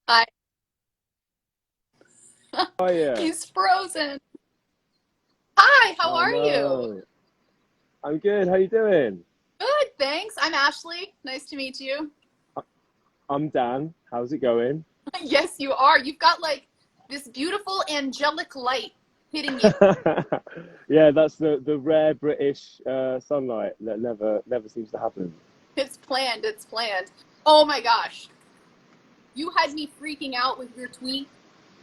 I, Oh yeah. he's frozen. Hi, how Oh are you? no. I'm good. How you doing? Good, thanks. I'm Ashley. Nice to meet you. I- I'm Dan. How's it going? Yes, you are. You've got like this beautiful angelic light hitting you. Yeah, that's the rare British sunlight that never seems to happen. It's planned. It's planned. Oh my gosh. You had me freaking out with your tweet.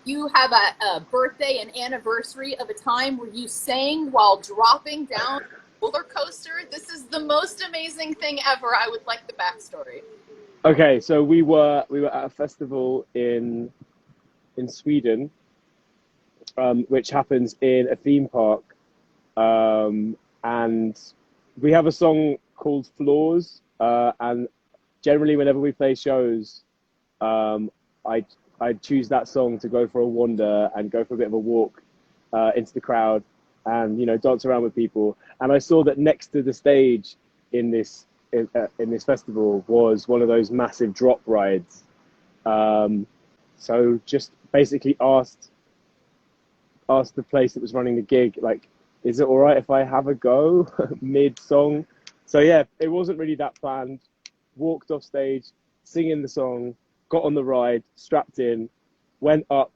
You have a birthday and anniversary of a time where you sang while dropping down a roller coaster. This is the most amazing thing ever. I would like the backstory. Okay, so we were at a festival in Sweden, which happens in a theme park, and we have a song called Floors, and generally whenever we play shows, um, I I choose that song to go for a wander and go for a bit of a walk into the crowd, and dance around with people. And I saw that next to the stage in this festival was one of those massive drop rides. Um, so just basically asked the place that was running the gig, like, is it all right if I have a go mid song? So yeah, it wasn't really that planned. Walked off stage, singing the song, got on the ride, strapped in, went up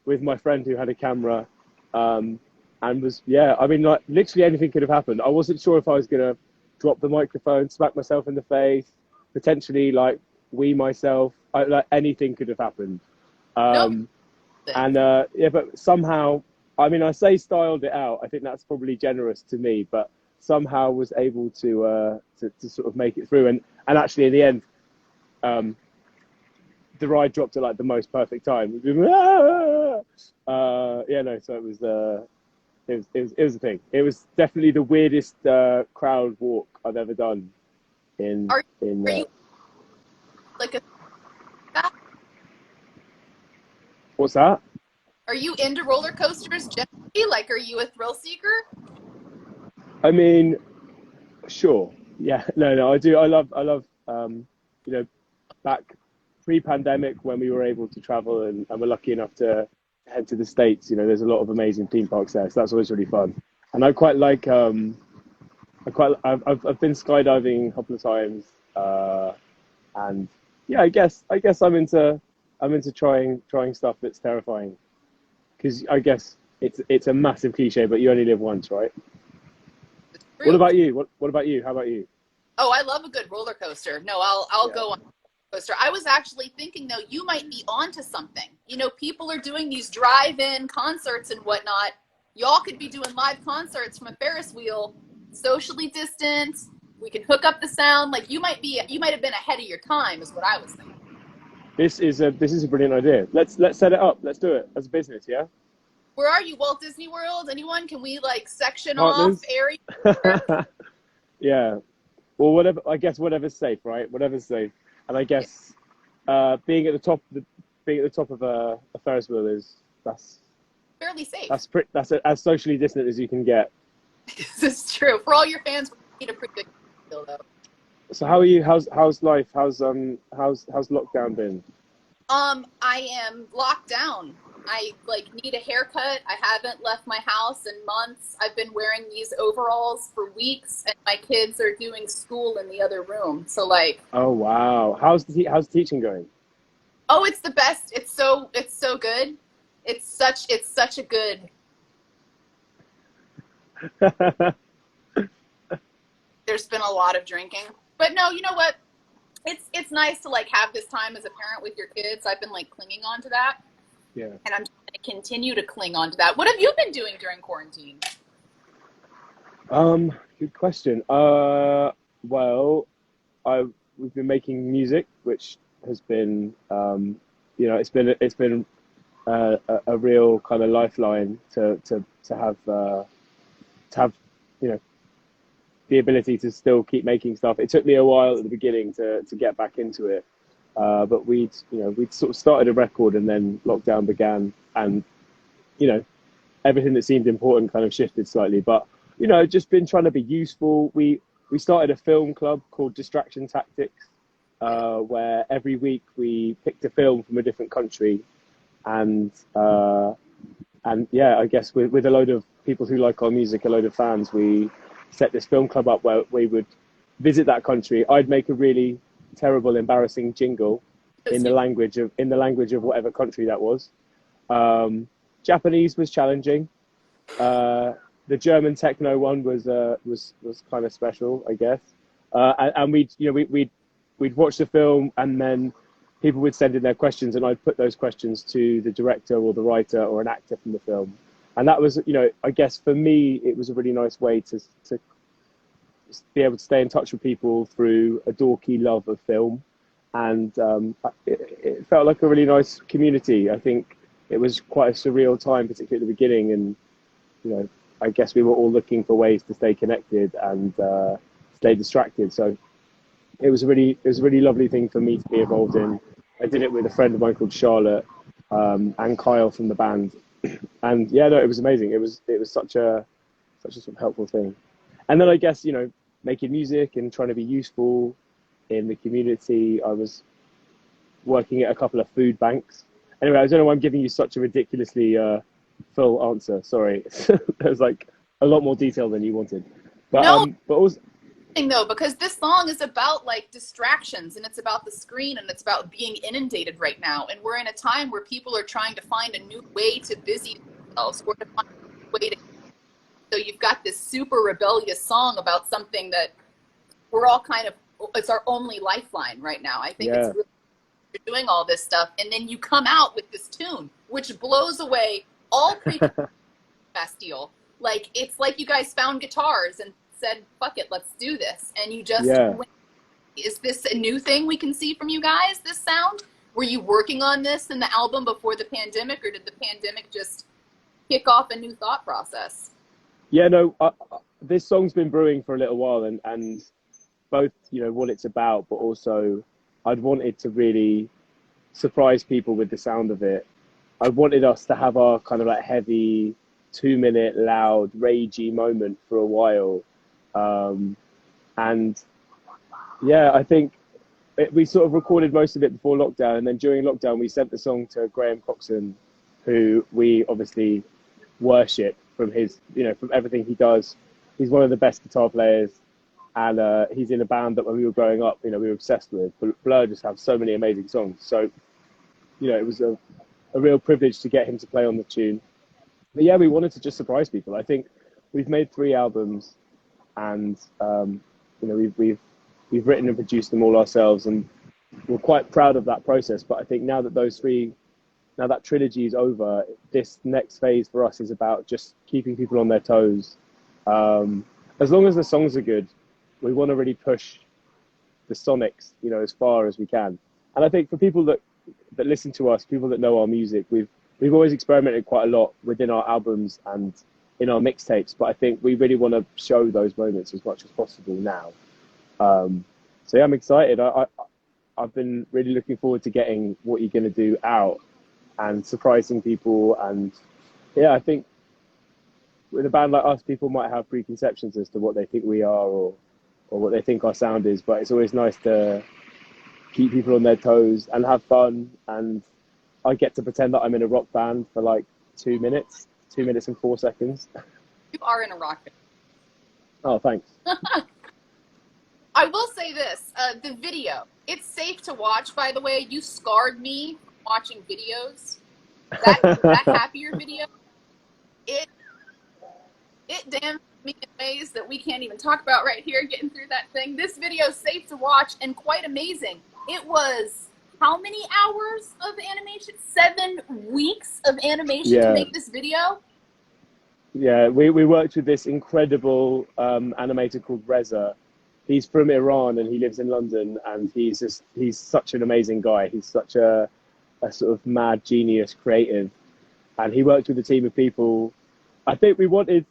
with my friend who had a camera, um, and was, yeah. I mean, like, literally anything could have happened. I wasn't sure if I was gonna drop the microphone, smack myself in the face, potentially like wee myself. Like anything could have happened. No Um, thing. and yeah, but somehow, I mean, I say styled it out. I think that's probably generous to me, but somehow was able to sort of make it through. And actually, in the end, um, the ride dropped at like the most perfect time. Yeah, no. So it was a thing. It was definitely the weirdest crowd walk I've ever done in Are in. are you like a What's that? are you into roller coasters generally? Like, are you a thrill seeker? I mean, sure. Yeah. No. No. I do. I love. You know, back pre-pandemic when we were able to travel and we're lucky enough to head to the States, there's a lot of amazing theme parks there, so that's always really fun. And I quite like I've been skydiving a couple of times, and yeah, I guess I'm into trying stuff that's terrifying, because I guess it's a massive cliche, but you only live once, right? It's What true. about you? What about you? How about you? Oh, I love a good roller coaster. No, I'll Yeah. go on a coaster. I was actually thinking though, you might be onto something. People are doing these drive-in concerts and whatnot. Y'all could be doing live concerts from a Ferris wheel, socially distant. We can hook up the sound. Like you might have been ahead of your time, is what I was thinking. This is a brilliant idea. Let's set it up. Let's do it as a business. Yeah. Where are you, Walt Disney World? Anyone? Can we like section off Partners. area? Yeah. Well, whatever. I guess whatever's safe, right? Whatever's safe. And I Yeah, guess being at the top of a Ferris wheel is fairly safe. that's as socially distant as you can get. This is true. For all your fans, we need a pretty good deal though. So how are you? How's life? How's lockdown been? I am locked down. I like need a haircut. I haven't left my house in months. I've been wearing these overalls for weeks, and my kids are doing school in the other room. So like, Oh wow. How's teaching going? oh, it's the best. It's so good. It's such a good. There's been a lot of drinking, but no, you know what? It's nice to like have this time as a parent with your kids. I've been like clinging on to that, Yeah. and I'm just going to continue to cling on to that. What have you been doing during quarantine? Good question. Well, I we've been making music, which has been, it's been a real kind of lifeline to have, you know, the ability to still keep making stuff. It took me a while at the beginning to get back into it, but we'd sort of started a record and then lockdown began, and you know everything that seemed important kind of shifted slightly. But just been trying to be useful. We started a film club called Distraction Tactics, where every week we picked a film from a different country, and yeah, I guess with a load of people who like our music, a load of fans, we set this film club up where we would visit that country. I'd make a really terrible, embarrassing jingle in the language of whatever country that was. Japanese was challenging. The German techno one was kind of special, I guess. And we'd watch the film, and then people would send in their questions, and I'd put those questions to the director or the writer or an actor from the film. And that was, I guess for me, it was a really nice way to be able to stay in touch with people through a dorky love of film. And it felt like a really nice community. I think it was quite a surreal time, particularly at the beginning. And, I guess we were all looking for ways to stay connected and stay distracted. So it was a really lovely thing for me to be involved in. I did it with a friend of mine called Charlotte and Kyle from the band. And yeah, no, it was amazing. It was such a sort of helpful thing. And then I guess, making music and trying to be useful in the community. I was working at a couple of food banks. Anyway, I don't know why I'm giving you such a ridiculously full answer. Sorry. There's like a lot more detail than you wanted. But no, but also though, because this song is about like distractions, and it's about the screen, and it's about being inundated right now. And we're in a time where people are trying to find a new way to busy themselves, or to find a new way to. So you've got this super rebellious song about something that we're all kind of, it's our only lifeline right now. I think it's really, you're doing all this stuff, and then you come out with this tune, which blows away all Bastille. Like, it's like you guys found guitars and said, fuck it, let's do this. And you just went. Is this a new thing we can see from you guys, this sound? Were you working on this in the album before the pandemic, or did the pandemic just kick off a new thought process? Yeah, no, this song's been brewing for a little while, and both, what it's about, but also I'd wanted to really surprise people with the sound of it. I wanted us to have our kind of like heavy 2-minute loud ragey moment for a while. And yeah, I think we sort of recorded most of it before lockdown, and then during lockdown we sent the song to Graham Coxon, who we obviously worship from his, from everything he does. He's one of the best guitar players, and he's in a band that when we were growing up, we were obsessed with. Blur just have so many amazing songs. So, it was a real privilege to get him to play on the tune. But yeah, we wanted to just surprise people. I think we've made 3 albums, and we've written and produced them all ourselves, and we're quite proud of that process. But I think now that that trilogy is over, this next phase for us is about just keeping people on their toes. As long as the songs are good, we want to really push the sonics, as far as we can. And I think for people that listen to us, people that know our music, we've always experimented quite a lot within our albums and in our mixtapes, but I think we really want to show those moments as much as possible now. So yeah, I'm excited. I've been really looking forward to getting What You're Gonna Do out and surprising people. And yeah, I think with a band like us, people might have preconceptions as to what they think we are or what they think our sound is, but it's always nice to keep people on their toes and have fun. And I get to pretend that I'm in a rock band for like 2 minutes and 4 seconds. You are in a rock band. Oh, thanks. I will say this, the video, it's safe to watch, by the way. You scarred me from watching videos. That Happier video, it damns me in ways that we can't even talk about right here, getting through that thing. This video is safe to watch and quite amazing. It was how many hours of animation? 7 weeks of animation to make this video? Yeah, we worked with this incredible animator called Reza. He's from Iran and he lives in London, and he's such an amazing guy. He's such a sort of mad genius creative, and he worked with a team of people. I think we wanted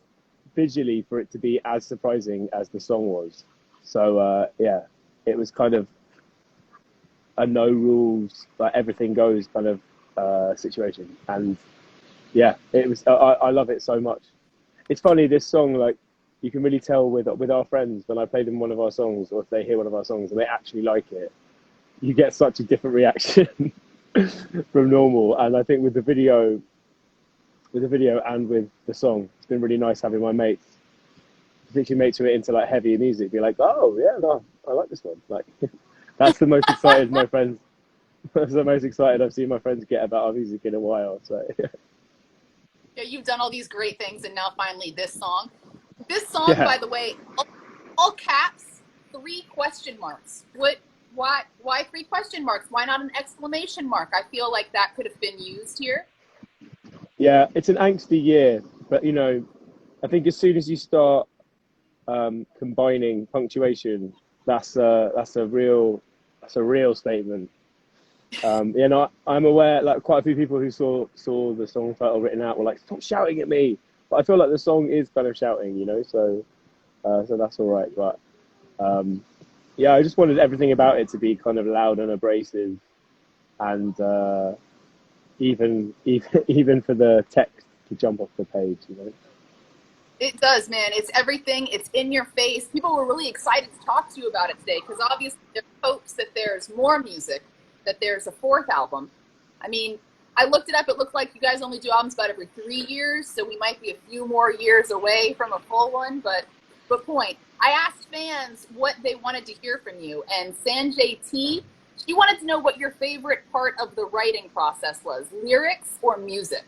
visually for it to be as surprising as the song was. So yeah, it was kind of a no rules, like everything goes kind of situation. And yeah, it was. I love it so much. It's funny, this song, like, you can really tell with our friends when I play them one of our songs, or if they hear one of our songs and they actually like it. you get such a different reaction from normal. And I think with the video and with the song, it's been really nice having my mates, particularly mates who are into like heavier music, be like, oh yeah, no, I like this one. Like that's the most excited my friends. That's the most excited I've seen my friends get about our music in a while. So Yeah, you've done all these great things, and now finally this song. This song, yeah. by the way, all caps, 3 question marks. What? Why 3 question marks? Why not an exclamation mark? I feel like that could have been used here. Yeah, it's an angsty year, but I think as soon as you start combining punctuation, that's a real statement. I'm aware like quite a few people who saw the song title written out were like, "Stop shouting at me!" But I feel like the song is kind of shouting, so that's all right. But yeah, I just wanted everything about it to be kind of loud and abrasive, and even for the text to jump off the page. It does, man. It's everything. It's in your face. People were really excited to talk to you about it today because obviously there's hopes that there's more music, that there's a 4th album. I mean, I looked it up. It looked like you guys only do albums about every 3 years, so we might be a few more years away from a full one. But point, I asked fans what they wanted to hear from you, and Sanjay T, she wanted to know what your favorite part of the writing process was, lyrics or music.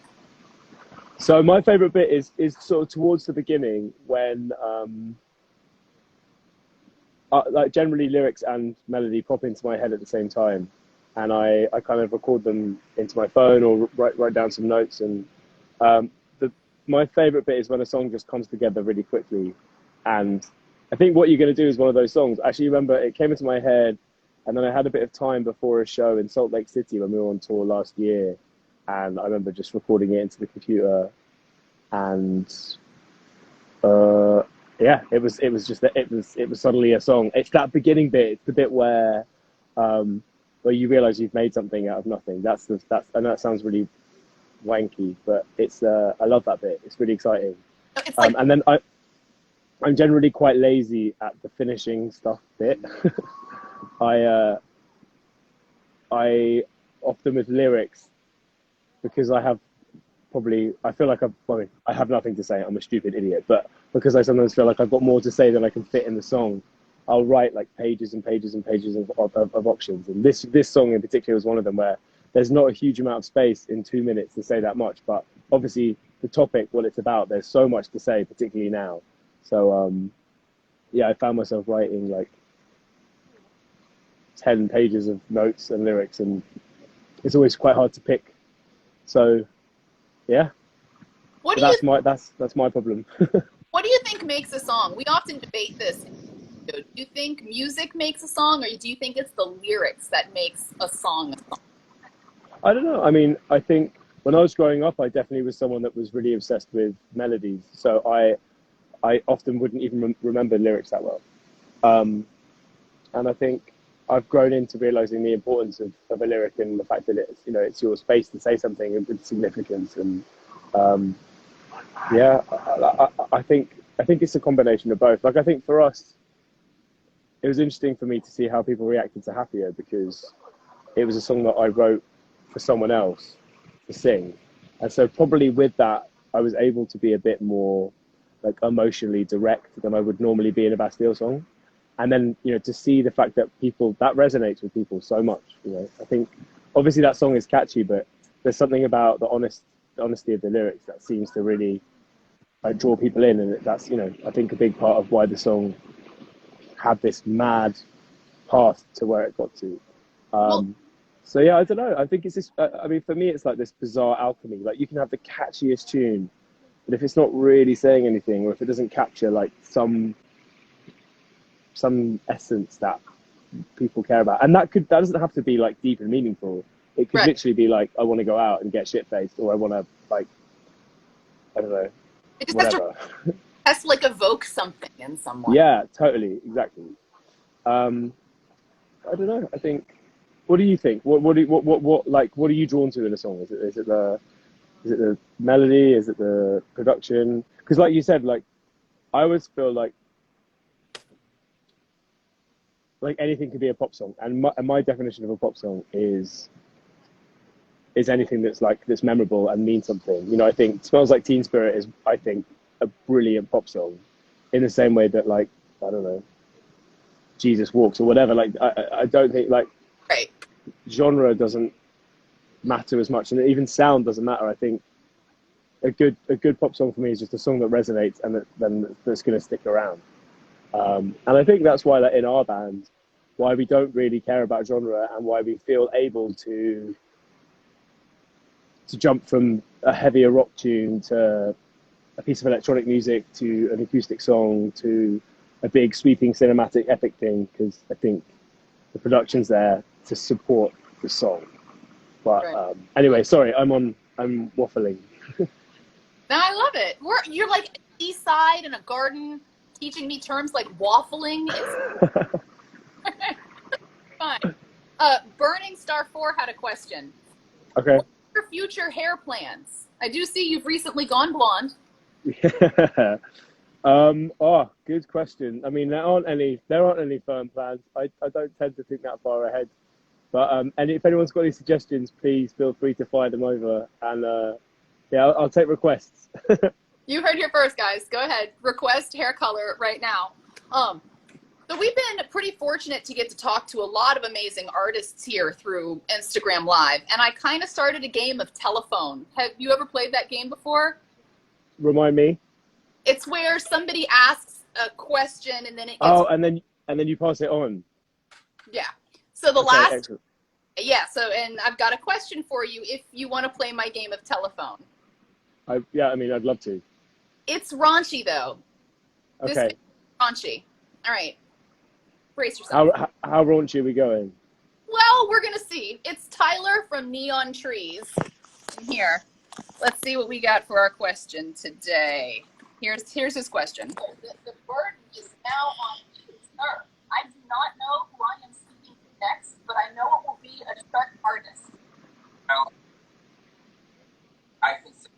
So my favorite bit is sort of towards the beginning when like generally lyrics and melody pop into my head at the same time, and I kind of record them into my phone or write down some notes. And my favorite bit is when a song just comes together really quickly. And I think What You're Gonna Do is one of those songs. Actually, remember it came into my head, and then I had a bit of time before a show in Salt Lake City when we were on tour last year. And I remember just recording it into the computer, and yeah, it was suddenly a song. It's that beginning bit. It's the bit where you realize you've made something out of nothing. That's I know that sounds really wanky, but it's I love that bit. It's really exciting. It's like, and then I'm generally quite lazy at the finishing stuff bit. I often with lyrics, because I feel like I have nothing to say. I'm a stupid idiot, but because I sometimes feel like I've got more to say than I can fit in the song, I'll write like pages and pages and pages of options. And this song in particular was one of them where there's not a huge amount of space in 2 minutes to say that much, but obviously the topic, what it's about, there's so much to say, particularly now. So yeah, I found myself writing like 10 pages of notes and lyrics, and it's always quite hard to pick. So yeah, that's my problem. what do you think makes a song? We often debate this. Do you think music makes a song, or do you think it's the lyrics that makes a song a song? I don't know. I mean, I think when I was growing up, I definitely was someone that was really obsessed with melodies. So I often wouldn't even remember lyrics that well. And I think I've grown into realizing the importance of a lyric and the fact that it's your space to say something with significance. And yeah, I think it's a combination of both. Like I think for us, it was interesting for me to see how people reacted to Happier, because it was a song that I wrote for someone else to sing. And so probably with that, I was able to be a bit more like emotionally direct than I would normally be in a Bastille song. And then, to see the fact that that resonates with people so much, I think obviously that song is catchy, but there's something about the honesty of the lyrics that seems to really draw people in. And that's, I think a big part of why the song had this mad path to where it got to. So yeah, I don't know. I think it's this, I mean, for me, it's like this bizarre alchemy. Like you can have the catchiest tune, but if it's not really saying anything, or if it doesn't capture like some essence that people care about, and that doesn't have to be like deep and meaningful. It could literally be like, I want to go out and get shit faced, or I want to like, I don't know, it just whatever. has to like evoke something in someone. Yeah, totally, exactly. I don't know. I think. What do you think? What are you drawn to in a song? Is it the melody? Is it the production? Because like you said, like I always feel like like anything could be a pop song, and my definition of a pop song is anything that's memorable and means something. You know, I think "Smells Like Teen Spirit" is, I think, a brilliant pop song, in the same way that, like, I don't know, Jesus Walks or whatever. Like, I don't think, like, Right. genre doesn't matter as much, and even sound doesn't matter. I think a good pop song for me is just a song that resonates and that's going to stick around. And I think that's why, that in our band, why we don't really care about genre, and why we feel able to jump from a heavier rock tune to a piece of electronic music to an acoustic song to a big sweeping cinematic epic thing, because I think the production's there to support the song. But Right. Anyway, sorry, I'm waffling. No, I love it. You're like seaside in a garden teaching me terms like waffling. It's fine. Burning Star 4 had a question. Okay. What are your future hair plans? I do see you've recently gone blonde. Yeah. Oh, good question. I mean, there aren't any firm plans. I don't tend to think that far ahead. But and if anyone's got any suggestions, please feel free to fire them over. And yeah, I'll take requests. You heard here first, guys. Go ahead. Request hair color right now. So we've been pretty fortunate to get to talk to a lot of amazing artists here through Instagram Live. And I kind of started a game of telephone. Have you ever played that game before? Remind me. It's where somebody asks a question and then it gets... Oh, and then you pass it on. Yeah. So the Okay, last... excellent. Yeah, so, and I've got a question for you if you want to play my game of telephone. Yeah, I mean, I'd love to. It's raunchy, though. Okay. This is raunchy. All right. Brace yourself. How raunchy are we going? Well, we're going to see. It's Tyler from Neon Trees. And here, let's see what we got for our question today. Here's his question. The burden is now on you, sir. I do not know who I am speaking to next, but I know it will be a sharp artist. Well, I can say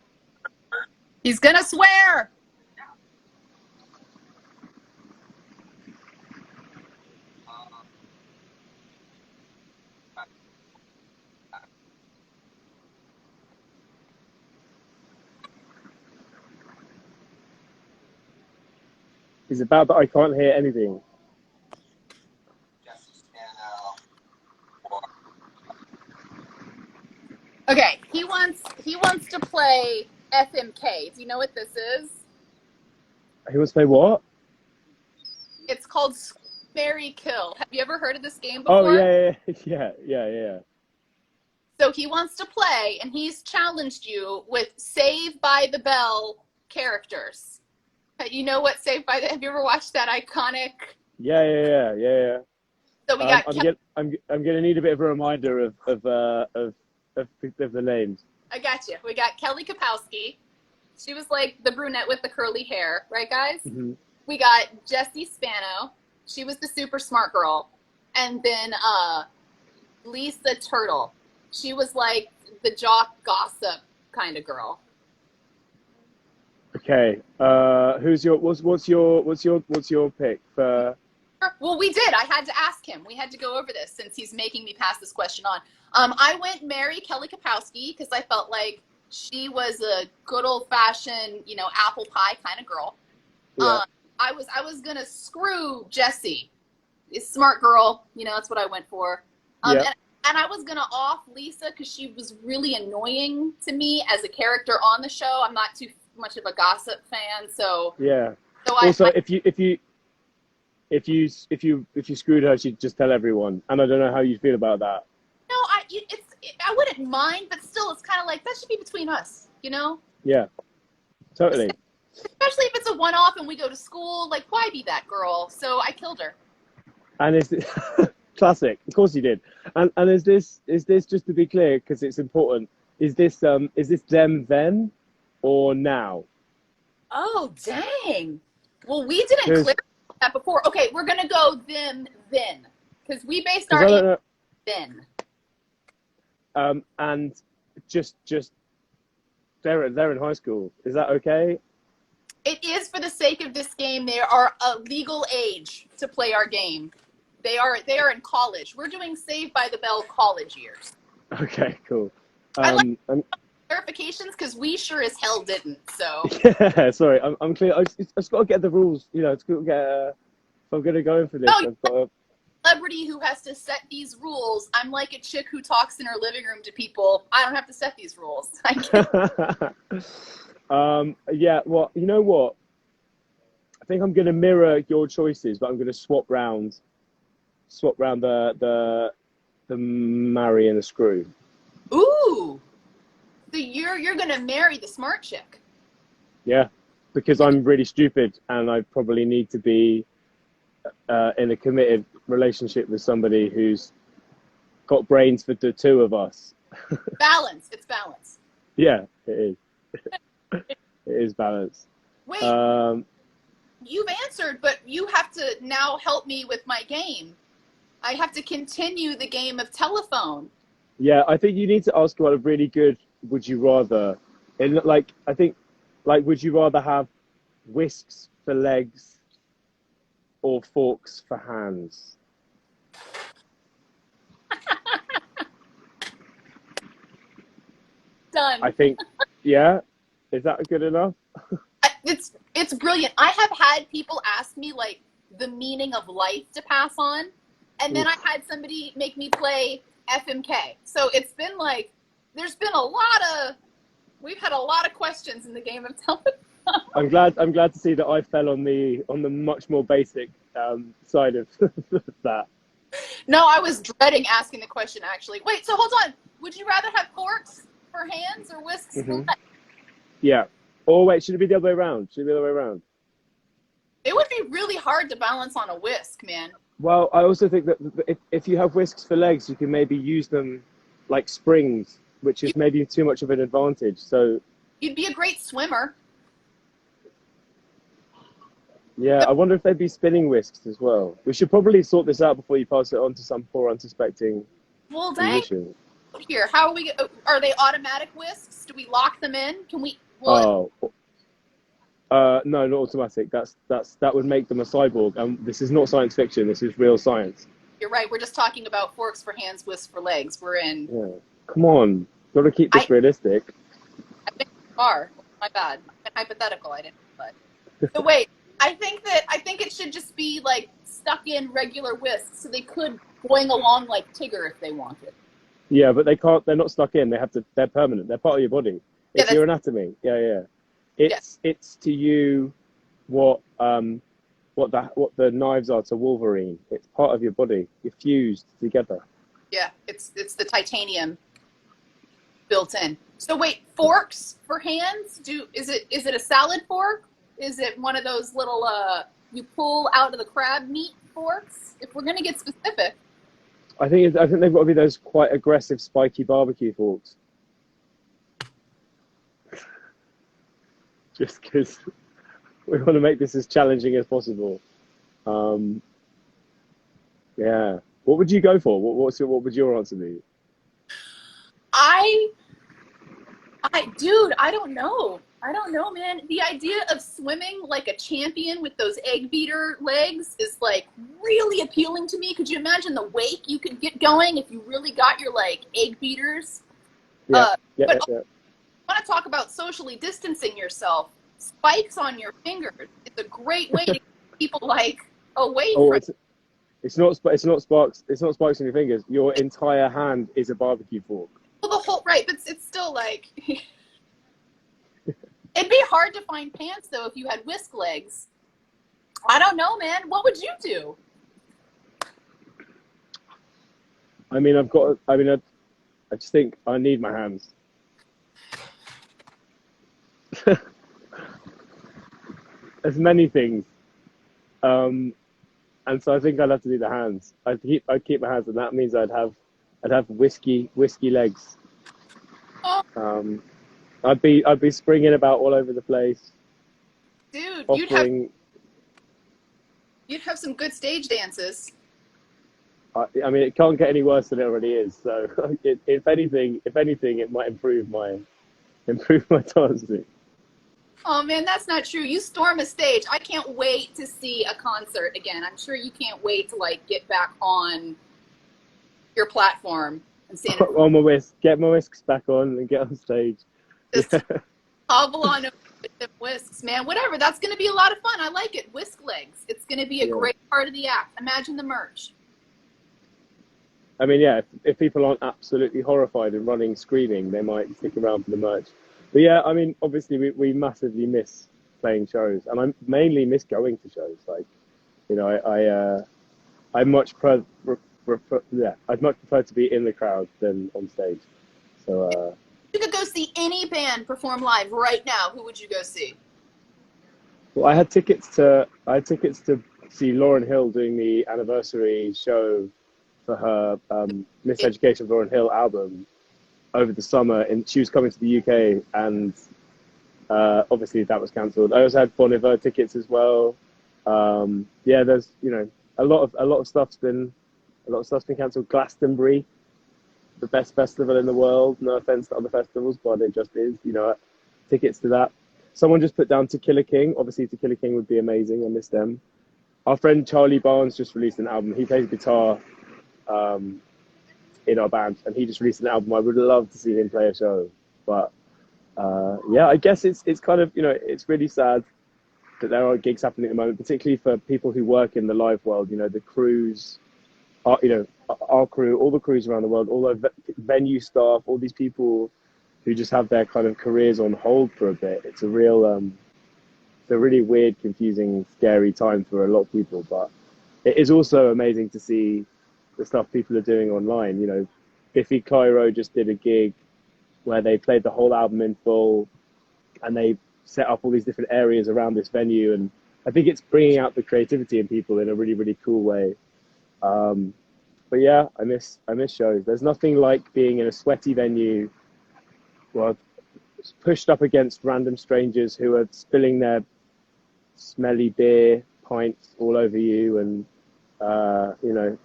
He's going to swear. It's about that I can't hear anything. Jesse Spano or Okay, he wants to play FMK. Do you know what this is? He wants to play what? It's called Marry Kill. Have you ever heard of this game before? Oh, yeah. So he wants to play, and he's challenged you with Save by the Bell characters. You know what Save by the... Have you ever watched that iconic... Yeah. So we got... I'm gonna need a bit of a reminder of the names. I got you. We got Kelly Kapowski. She was like the brunette with the curly hair, right, guys? Mm-hmm. We got Jessie Spano. She was the super smart girl. And then Lisa Turtle. She was like the jock gossip kind of girl. Okay. What's your pick for? Well, we did. I had to ask him. We had to go over this since he's making me pass this question on. I went marry Kelly Kapowski because I felt like she was a good old-fashioned, apple pie kind of girl. Yeah. I was gonna screw Jessie, a smart girl. That's what I went for. Yeah. And I was gonna off Lisa because she was really annoying to me as a character on the show. I'm not too much of a gossip fan, so Yeah. So also, if you screwed her, she'd just tell everyone, and I don't know how you feel about that. No, I wouldn't mind, but still, it's kind of like that should be between us, Yeah, totally. Especially if it's a one-off and we go to school. Like, why be that girl? So I killed her. And it's classic. Of course you did. And is this just to be clear, because it's important? Is this them then or now? Oh, dang. Well, we didn't clear that before. Okay, we're gonna go them then because we based our answer then. And just they're in high school. Is that okay? It is for the sake of this game. They are a legal age to play our game. They are in college. We're doing Saved by the Bell college years. Okay, cool. I like clarifications because we sure as hell didn't. So Yeah, sorry, I'm clear. I just got to get the rules. You know, it's got to get. If I'm gonna go in for this, no, I've got to. Celebrity who has to set these rules. I'm like a chick who talks in her living room to people. I don't have to set these rules. Yeah, well, you know what? I think I'm going to mirror your choices, but I'm going to swap round the marry and the screw. Ooh, so you're gonna marry the smart chick. Yeah, because I'm really stupid and I probably need to be in a committed relationship with somebody who's got brains for the two of us. Balance. It's balance. Yeah, it is. It is balance. Wait, you've answered, but you have to now help me with my game. I have to continue the game of telephone. Yeah, I think you need to ask about a really good would you rather. And like, I think, like, would you rather have whisks for legs or forks for hands? Done. I think, yeah. Is that good enough? It's brilliant. I have had people ask me like the meaning of life to pass on, and then I had somebody make me play FMK. So it's been like we've had a lot of questions in the game of telephone. I'm glad to see that I fell on the much more basic side of that. No, I was dreading asking the question actually. Wait, so hold on. Would you rather have forks for hands or whisks for legs? Yeah. Or wait, should it be the other way around? Should it be the other way around? It would be really hard to balance on a whisk, man. Well, I also think that if you have whisks for legs, you can maybe use them like springs, which is maybe too much of an advantage. So You'd be a great swimmer. yeah, I wonder if they'd be spinning whisks as well. We should probably sort this out before you pass it on to some poor unsuspecting Well, dang. musician. Here, are they automatic whisks? Do we lock them in? Can we? Oh, no, not automatic. That would make them a cyborg. This is not science fiction. This is real science. You're right. We're just talking about forks for hands, whisks for legs. We're in. Yeah. Come on, got to keep this realistic. I've been too far. My bad. I'm hypothetical. I didn't. But so wait. I think it should just be like stuck in regular whisks, so they could boing along like Tigger if they wanted. Yeah, but they can't. They're not stuck in. They have to. They're permanent. They're part of your body. It's your anatomy. Yeah. It's to you what the knives are to Wolverine. It's part of your body. You're fused together. Yeah, it's the titanium built in. So wait, forks for hands? Is it a salad fork? Is it one of those little you pull out of the crab meat forks? If we're gonna get specific. I think they've got to be those quite aggressive, spiky barbecue forks. Just because we want to make this as challenging as possible. Yeah. What would you go for? What would your answer be? Dude, I don't know. I don't know, man. The idea of swimming like a champion with those egg beater legs is like really appealing to me. Could you imagine the wake you could get going if you really got your like egg beaters? Yeah. I want to talk about socially distancing yourself. Spikes on your fingers. It's a great way to keep people like away from. It's not spikes on your fingers. Your entire hand is a barbecue fork. Well, the whole right, but it's still like. It'd be hard to find pants though if you had whisk legs. I don't know, man. What would you do? I just think I need my hands. There's many things, and so I think I'd have to do the hands. I'd keep my hands, and that means I'd have whiskey legs. Oh. I'd be springing about all over the place. Dude, offering, you'd have some good stage dances. I mean, it can't get any worse than it already is. So, if anything, it might improve my dancing. Oh man, that's not true. You storm a stage. I can't wait to see a concert again. I'm sure you can't wait to like get back on your platform and stand Put on my whisk, get my whisks back on, and get on stage. just Yeah, hobble on over with the whisks, man. Whatever. That's going to be a lot of fun. I like it. Whisk legs. It's going to be a yeah. great part of the act. Imagine the merch. I mean, yeah, if people aren't absolutely horrified and running screaming, they might stick around for the merch. But yeah, I mean, obviously we massively miss playing shows, and I mainly miss going to shows. Like, you know, I much yeah, I'd much prefer to be in the crowd than on stage. So You could go see any band perform live right now. Who would you go see? well, I had tickets to see Lauryn Hill doing the anniversary show for her Miseducation of Lauryn Hill album over the summer, and she was coming to the UK, and obviously that was cancelled. I also had Bon Iver tickets as well. Yeah, there's a lot of stuff's been cancelled. Glastonbury, the best festival in the world. No offense to other festivals, but it just is. Tickets to that. Someone just put down To Kill a King. Obviously, To Kill a King would be amazing. I miss them. Our friend Charlie Barnes just released an album. He plays guitar in our band, and he just released an album. I would love to see him play a show, but yeah, I guess it's kind of it's really sad that there are gigs happening at the moment, particularly for people who work in the live world. The crews, our crew, all the crews around the world, all the venue staff, all these people who just have their kind of careers on hold for a bit. It's a really weird, confusing, scary time for a lot of people, but it is also amazing to see the stuff people are doing online. Biffy Clyro just did a gig where they played the whole album in full, and they set up all these different areas around this venue, and I think it's bringing out the creativity in people in a really, really cool way. But yeah, I miss shows. There's nothing like being in a sweaty venue, well, pushed up against random strangers who are spilling their smelly beer pints all over you, and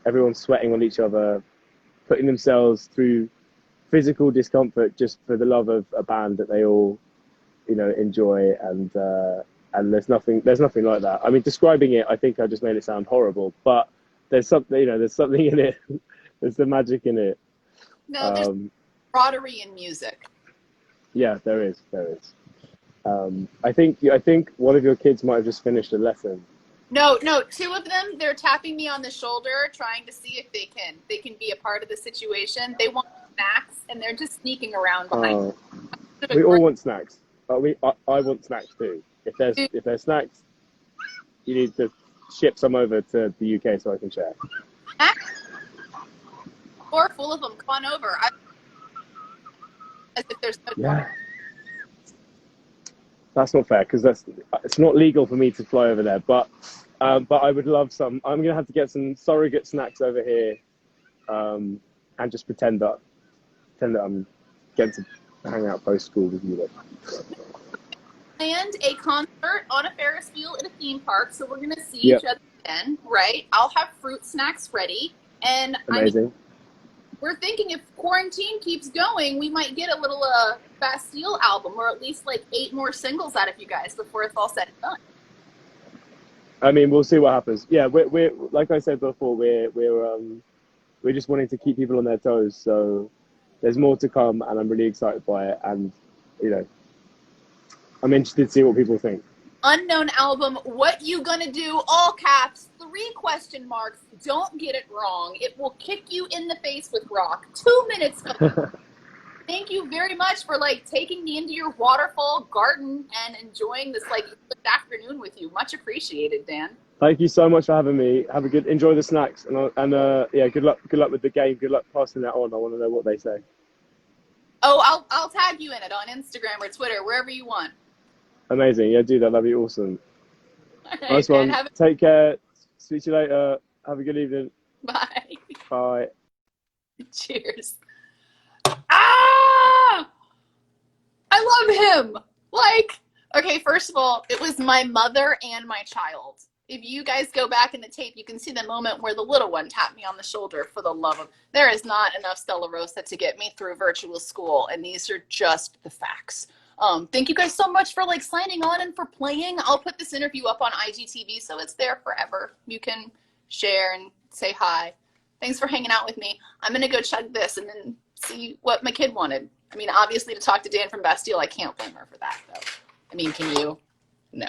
everyone's sweating on each other, putting themselves through physical discomfort just for the love of a band that they all enjoy, and there's nothing like that. I mean, describing it, I think I just made it sound horrible, but there's something in it. There's the magic in it. No, there's camaraderie in music. Yeah, there is. I think one of your kids might have just finished a lesson. No, two of them, they're tapping me on the shoulder, trying to see if they can be a part of the situation. They want snacks, and they're just sneaking around behind me. We all want snacks. I want snacks too. If there's snacks, you need to ship some over to the UK so I can share. Or full of them. Come on over. As if there's no Yeah. That's not fair because it's not legal for me to fly over there. But I would love some. I'm gonna have to get some surrogate snacks over here, and just pretend that I'm getting to hang out post school with you. Planned a concert on a Ferris wheel at a theme park, so we're gonna see each other then, right? I'll have fruit snacks ready, and amazing. We're thinking if quarantine keeps going, we might get a little Bastille album, or at least like 8 more singles out of you guys before it's all said and done. I mean, we'll see what happens. Yeah, we're like I said before, we're just wanting to keep people on their toes. So there's more to come, and I'm really excited by it. And I'm interested to see what people think. Unknown album, what you gonna do? All caps, 3 question marks. Don't get it wrong. It will kick you in the face with rock. 2 minutes. Thank you very much for taking me into your waterfall garden and enjoying this afternoon with you. Much appreciated, Dan. Thank you so much for having me. Enjoy the snacks, and yeah, good luck with the game. Good luck passing that on. I want to know what they say. Oh, I'll tag you in it on Instagram or Twitter, wherever you want. Amazing. Yeah, do that. That'd be awesome. All right, nice one. Dan, Take care. See you later. Have a good evening. Bye. Bye. Cheers. Ah! I love him. Okay, first of all, it was my mother and my child. If you guys go back in the tape, you can see the moment where the little one tapped me on the shoulder. For the love of, there is not enough Stella Rosa to get me through virtual school, and these are just the facts. Thank you guys so much for like signing on and for playing. I'll put this interview up on IGTV so it's there forever. You can share and say hi. Thanks for hanging out with me. I'm gonna go chug this and then see what my kid wanted. I mean, obviously to talk to Dan from Bastille, I can't blame her for that though. I mean, can you? No.